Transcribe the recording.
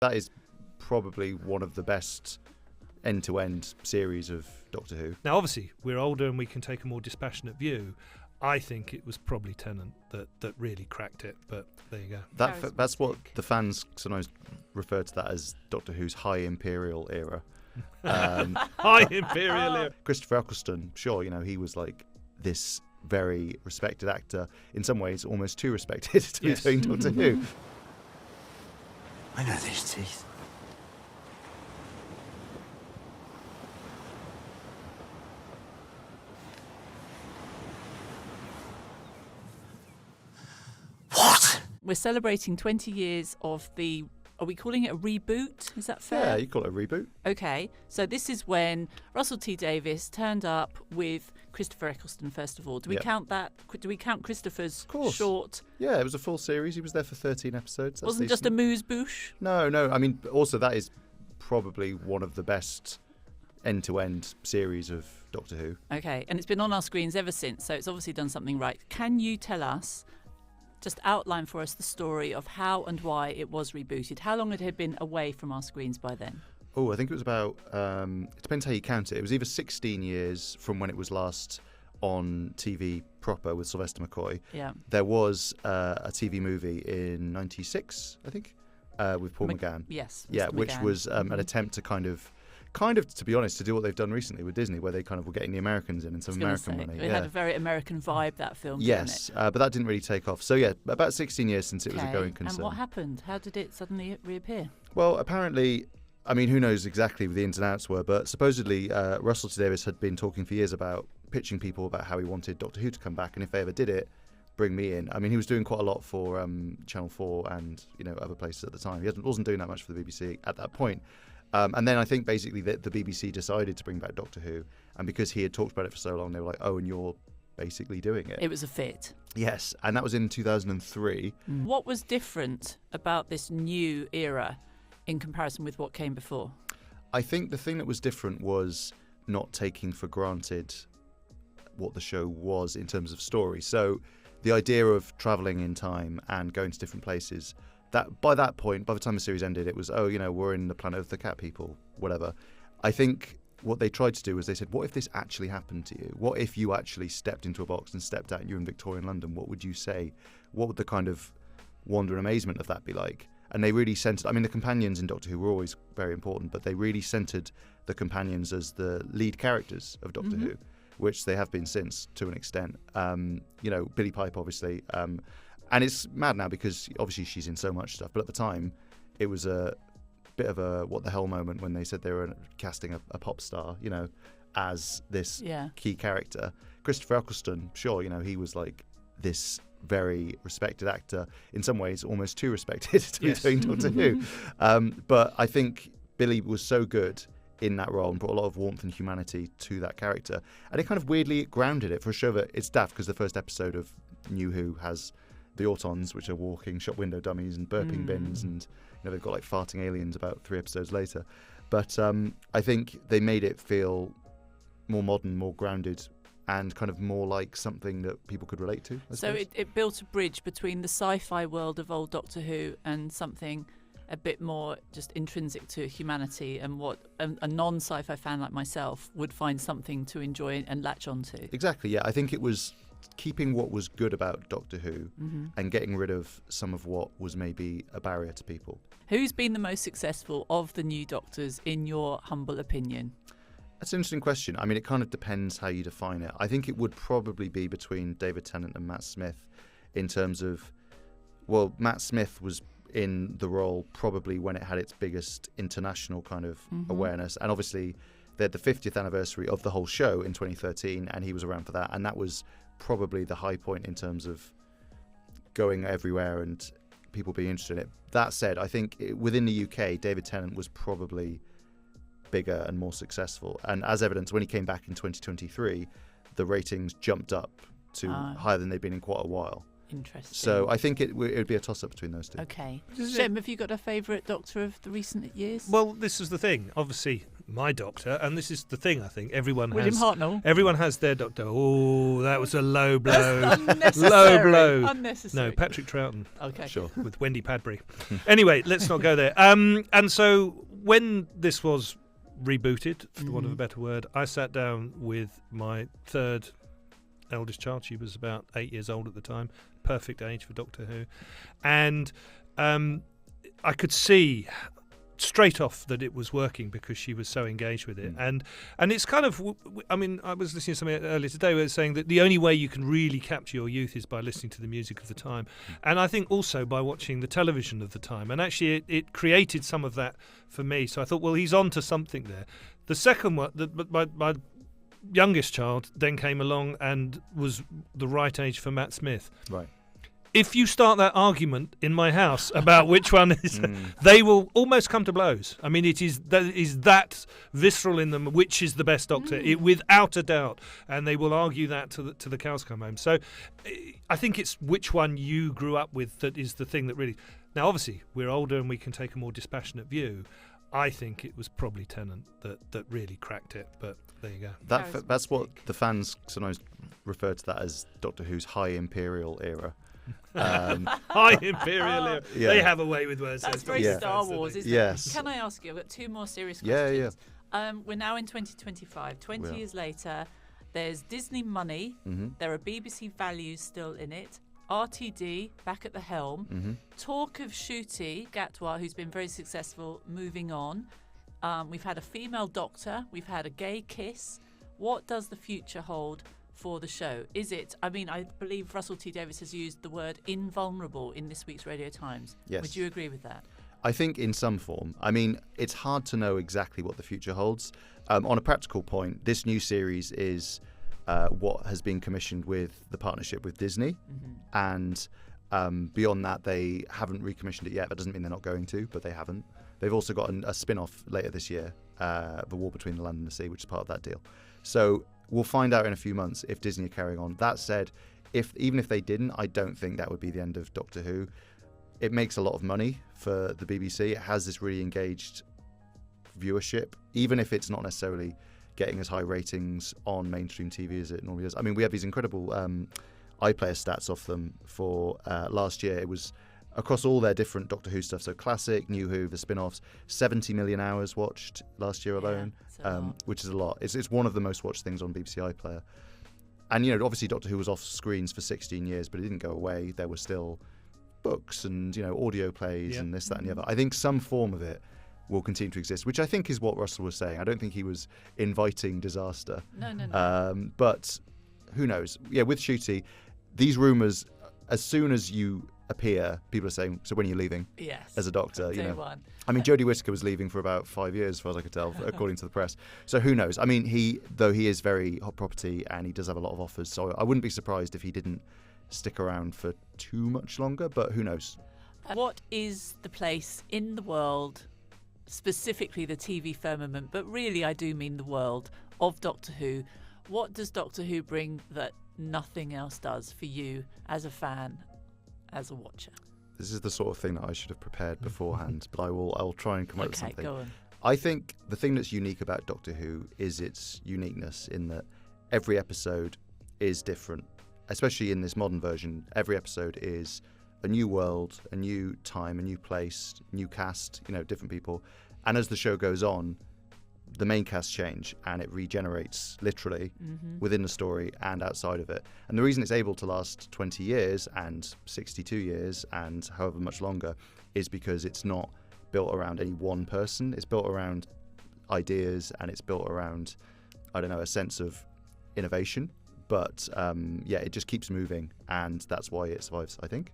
That is probably one of the best end-to-end series of Doctor Who. Now, obviously, we're older and we can take a more dispassionate view. I think it was probably Tennant that really cracked it, but there you go. That's what the fans sometimes refer to that as Doctor Who's High Imperial era. High Imperial era. Christopher Eccleston, sure, he was like this very respected actor. In some ways, almost too respected to be doing Doctor Who. I know these teeth. What? We're celebrating 20 years of the... Are we calling it a reboot? Is that fair? Yeah, you call it a reboot. Okay, so this is when Russell T Davies turned up with Christopher Eccleston, first of all. Do we count that? Do we count Christopher's short? Yeah, it was a full series. He was there for 13 episodes. Wasn't just a moose-boosh? No. I mean, also that is probably one of the best end-to-end series of Doctor Who. Okay, and it's been on our screens ever since, so it's obviously done something right. Can you tell us... Just outline for us the story of how and why it was rebooted. How long it had been away from our screens by then? Oh, I think it was about, it depends how you count it. It was either 16 years from when it was last on TV proper with Sylvester McCoy. Yeah. There was a TV movie in 96, I think, with Paul McGann. Yes. Yeah, Mr. which McGann. was an attempt to kind of, to be honest, to do what they've done recently with Disney, where they kind of were getting the Americans in and some American money. It had a very American vibe, that film. Yes, but that didn't really take off. So yeah, about 16 years since it was a going concern. And what happened? How did it suddenly reappear? Well, apparently, I mean, who knows exactly what the ins and outs were, but supposedly Russell T Davies had been talking for years about pitching people about how he wanted Doctor Who to come back, and if they ever did it, bring me in. I mean, he was doing quite a lot for Channel 4 and other places at the time. He wasn't doing that much for the BBC at that point. And then I think basically the BBC decided to bring back Doctor Who, and because he had talked about it for so long, they were like, oh, and you're basically doing it. It was a fit. Yes, and that was in 2003. What was different about this new era in comparison with what came before? I think the thing that was different was not taking for granted what the show was in terms of story. So the idea of travelling in time and going to different places, that by that point, by the time the series ended, it was, we're in the planet of the cat people, whatever. I think what they tried to do was they said, what if this actually happened to you? What if you actually stepped into a box and stepped out and you're in Victorian London? What would you say? What would the kind of wonder and amazement of that be like? And they really centred, I mean, the companions in Doctor Who were always very important, but they really centred the companions as the lead characters of Doctor Who, which they have been since, to an extent. Billie Pipe, obviously. And it's mad now because obviously she's in so much stuff. But at the time, it was a bit of a what the hell moment when they said they were casting a pop star, as this key character. Christopher Eccleston, sure, he was like this very respected actor. In some ways, almost too respected to be doing Doctor Who. But I think Billie was so good in that role and brought a lot of warmth and humanity to that character. And it kind of weirdly grounded it for a show that it's daft because the first episode of New Who has the Autons, which are walking shop window dummies and burping bins, and they've got like farting aliens about 3 episodes later. But I think they made it feel more modern, more grounded, and kind of more like something that people could relate to. So it built a bridge between the sci-fi world of old Doctor Who and something a bit more just intrinsic to humanity, and what a non-sci-fi fan like myself would find something to enjoy and latch onto. Exactly, yeah. I think it was keeping what was good about Doctor Who and getting rid of some of what was maybe a barrier to people. Who's been the most successful of the new Doctors, in your humble opinion? That's an interesting question. I mean, it kind of depends how you define it. I think it would probably be between David Tennant and Matt Smith in terms of, well, Matt Smith was in the role probably when it had its biggest international kind of awareness. And obviously, they had the 50th anniversary of the whole show in 2013, and he was around for that. And that was probably the high point in terms of going everywhere and people being interested in it. That said, I think within the UK, David Tennant was probably bigger and more successful. And as evidence, when he came back in 2023, the ratings jumped up to higher than they've been in quite a while. Interesting. So I think it would be a toss-up between those two. Okay. Shem, have you got a favourite Doctor of the recent years? Well, this is the thing. Obviously, my doctor, and this is the thing, I think everyone William Hartnell. Everyone has their doctor. Oh, that was a low blow. Unnecessary. Low blow. Unnecessary. No, Patrick Troughton. Okay. Sure. With Wendy Padbury. Anyway, let's not go there. And so when this was rebooted, for the want of a better word, I sat down with my third eldest child. She was about 8 years old at the time, perfect age for Doctor Who. And I could see straight off that it was working because she was so engaged with it. And it's kind of, I mean, I was listening to something earlier today where it's saying that the only way you can really capture your youth is by listening to the music of the time. And I think also by watching the television of the time. And actually it created some of that for me. So I thought, well, he's on to something there. The second one, my youngest child then came along and was the right age for Matt Smith. Right. If you start that argument in my house about which one is, they will almost come to blows. I mean, it is that visceral in them, which is the best Doctor, without a doubt. And they will argue that to the cows come home. So I think it's which one you grew up with that is the thing that really... Now, obviously, we're older and we can take a more dispassionate view. I think it was probably Tennant that really cracked it, but there you go. That's what the fans sometimes refer to that as Doctor Who's High Imperial era. High Imperial era. Yeah. They have a way with words. That's very Star Wars, isn't Yes. it? Can I ask you? I've got two more serious questions. Yeah. We're now in 2025. 20 years later, there's Disney money. There are BBC values still in it. RTD back at the helm. Talk of Ncuti Gatwa, who's been very successful, moving on. We've had a female doctor. We've had a gay kiss. What does the future hold for the show? Is it, I mean, I believe Russell T Davies has used the word invulnerable in this week's Radio Times. Yes. Would you agree with that? I think in some form. I mean, it's hard to know exactly what the future holds. On a practical point, this new series is what has been commissioned with the partnership with Disney. And beyond that, they haven't recommissioned it yet. That doesn't mean they're not going to, but they haven't. They've also got a spin-off later this year, The War Between the Land and the Sea, which is part of that deal. So we'll find out in a few months if Disney are carrying on. That said, even if they didn't, I don't think that would be the end of Doctor Who. It makes a lot of money for the BBC. It has this really engaged viewership, even if it's not necessarily getting as high ratings on mainstream TV as it normally does. I mean, we have these incredible iPlayer stats off them for last year. It was across all their different Doctor Who stuff, so classic, New Who, the spin-offs, 70 million hours watched last year alone, which is a lot. It's one of the most watched things on BBC iPlayer. And, you know, obviously Doctor Who was off screens for 16 years, but it didn't go away. There were still books and, you know, audio plays and this, that and the other. I think some form of it will continue to exist, which I think is what Russell was saying. I don't think he was inviting disaster. No. But who knows? Yeah, with Ncuti, these rumours, as soon as you appear, people are saying, so when are you leaving? Yes. As a doctor, you know. One. I mean, Jodie Whittaker was leaving for about 5 years, as far as I could tell, according to the press. So who knows? I mean, he is very hot property and he does have a lot of offers, so I wouldn't be surprised if he didn't stick around for too much longer, but who knows? What is the place in the world, specifically the TV firmament, but really I do mean the world of Doctor Who? What does Doctor Who bring that nothing else does for you as a fan, as a watcher? This is the sort of thing that I should have prepared beforehand, but I'll try and come up with something. Go on. I think the thing that's unique about Doctor Who is its uniqueness in that every episode is different, especially in this modern version. Every episode is a new world, a new time, a new place, new cast, you know, different people. And as the show goes on, the main cast change and it regenerates literally within the story and outside of it. And the reason it's able to last 20 years and 62 years and however much longer is because it's not built around any one person. It's built around ideas and it's built around, I don't know, a sense of innovation. But it just keeps moving and that's why it survives, I think.